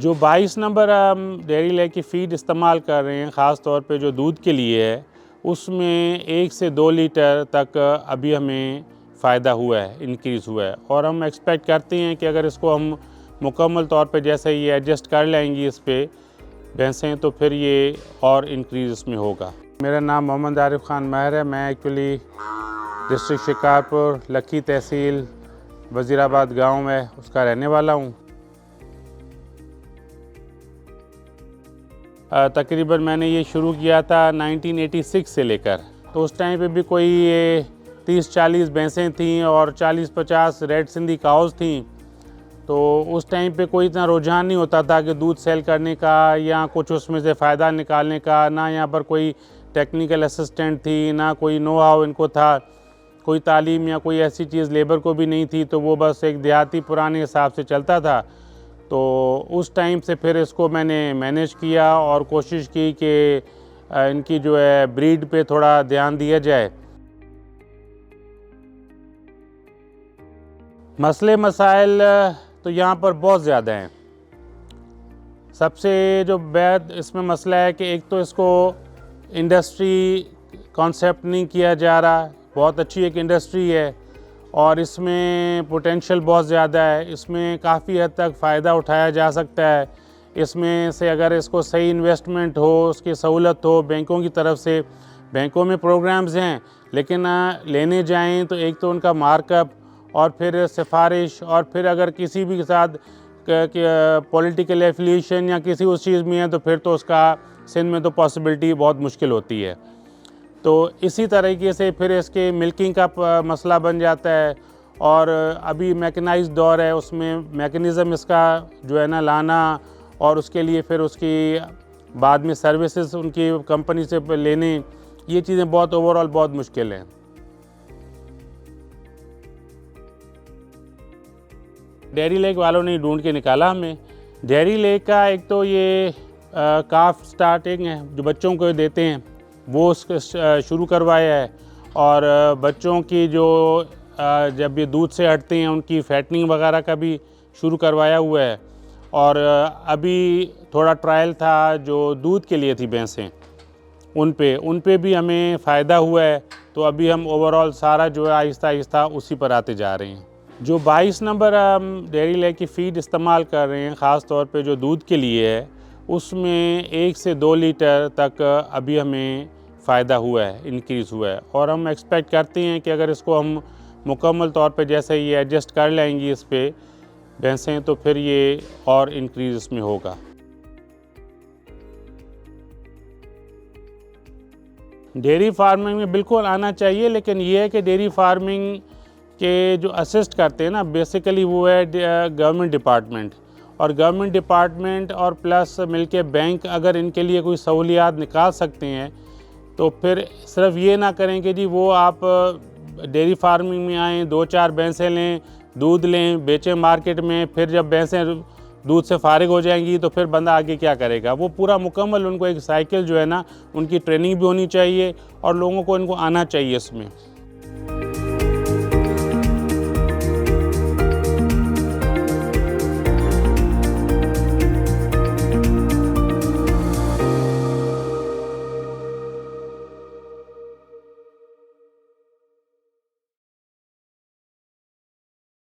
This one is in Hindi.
जो 22 नंबर हम डेयरी ले की फ़ीड इस्तेमाल कर रहे हैं, ख़ास तौर पे जो दूध के लिए है, उसमें 1 से 2 लीटर तक अभी हमें फ़ायदा हुआ है, इंक्रीज़ हुआ है। और हम एक्सपेक्ट करते हैं कि अगर इसको हम मुकम्मल तौर पे जैसे ये एडजस्ट कर लेंगी इस पे भैंसें, तो फिर ये और इंक्रीज़ इसमें होगा। मेरा नाम मोहम्मद आरिफ ख़ान महर है। मैं एक्चुअली डिस्ट्रिक्ट शिकारपुर, लक्की तहसील, वज़ीराबाद गाँव में उसका रहने वाला हूँ। तकरीबन मैंने ये शुरू किया था 1986 से लेकर, तो उस टाइम पे भी कोई ये 30-40 भैंसें थीं और 40-50 रेड सिंधी काउज़ थीं। तो उस टाइम पे कोई इतना रुझान नहीं होता था कि दूध सेल करने का या कुछ उसमें से फ़ायदा निकालने का। ना यहाँ पर कोई टेक्निकल असिस्टेंट थी, ना कोई नो हाउ इनको था, कोई तालीम या कोई ऐसी चीज़ लेबर को भी नहीं थी। तो वो बस एक देहाती पुराने हिसाब से चलता था। तो उस टाइम से फिर इसको मैंने मैनेज किया और कोशिश की कि इनकी जो है ब्रीड पे थोड़ा ध्यान दिया जाए। मसले मसाइल तो यहाँ पर बहुत ज़्यादा हैं। सबसे जो बेहद इसमें मसला है कि एक तो इसको इंडस्ट्री कॉन्सेप्ट नहीं किया जा रहा। बहुत अच्छी एक इंडस्ट्री है और इसमें पोटेंशियल बहुत ज़्यादा है। इसमें काफ़ी हद तक फ़ायदा उठाया जा सकता है। इसमें से अगर इसको सही इन्वेस्टमेंट हो, उसकी सहूलत हो बैंकों की तरफ से। बैंकों में प्रोग्राम्स हैं, लेकिन लेने जाएं तो एक तो उनका मार्कअप और फिर सिफारिश, और फिर अगर किसी भी के साथ पॉलिटिकल एफिलिएशन या किसी उस चीज़ में है तो फिर तो उसका सिंध में तो पॉसिबिलिटी बहुत मुश्किल होती है। तो इसी तरीके से फिर इसके मिल्किंग का मसला बन जाता है। और अभी मैकेनाइज्ड दौर है, उसमें मैकेनिज़्म इसका जो है ना लाना, और उसके लिए फिर उसकी बाद में सर्विसेज उनकी कंपनी से लेने, ये चीज़ें बहुत ओवरऑल बहुत मुश्किल हैं। डेयरी लेक वालों ने ढूंढ के निकाला हमें। डेयरी लेक का एक तो ये काफ स्टार्टिंग है जो बच्चों को देते हैं, वो उसको शुरू करवाया है। और बच्चों की जो जब ये दूध से हटते हैं उनकी फैटनिंग वगैरह का भी शुरू करवाया हुआ है। और अभी थोड़ा ट्रायल था जो दूध के लिए थी भैंसें, उन पे भी हमें फ़ायदा हुआ है। तो अभी हम ओवरऑल सारा जो है आहिस्ता आहिस्ता उसी पर आते जा रहे हैं। जो 22 नंबर हम डेयरी ले की फ़ीड इस्तेमाल कर रहे हैं, ख़ास तौर पे जो दूध के लिए है, उसमें 1 से 2 लीटर तक अभी हमें फ़ायदा हुआ है, इंक्रीज़ हुआ है। और हम एक्सपेक्ट करते हैं कि अगर इसको हम मुकम्मल तौर पे जैसे ये एडजस्ट कर लेंगी इस पे भैंसें, तो फिर ये और इंक्रीज़ इसमें होगा। डेयरी फार्मिंग में बिल्कुल आना चाहिए, लेकिन ये है कि डेयरी फार्मिंग के जो असिस्ट करते हैं ना, बेसिकली वो है गवर्नमेंट डिपार्टमेंट। और गवर्नमेंट डिपार्टमेंट और प्लस मिलके बैंक अगर इनके लिए कोई सहूलियात निकाल सकते हैं, तो फिर सिर्फ ये ना करें कि जी वो आप डेयरी फार्मिंग में आएँ, 2-4 भैंसें लें, दूध लें, बेचें मार्केट में, फिर जब भैंसें दूध से फारिग हो जाएंगी तो फिर बंदा आगे क्या करेगा। वो पूरा मुकम्मल उनको एक साइकिल जो है ना, उनकी ट्रेनिंग भी होनी चाहिए और लोगों को इनको आना चाहिए इसमें।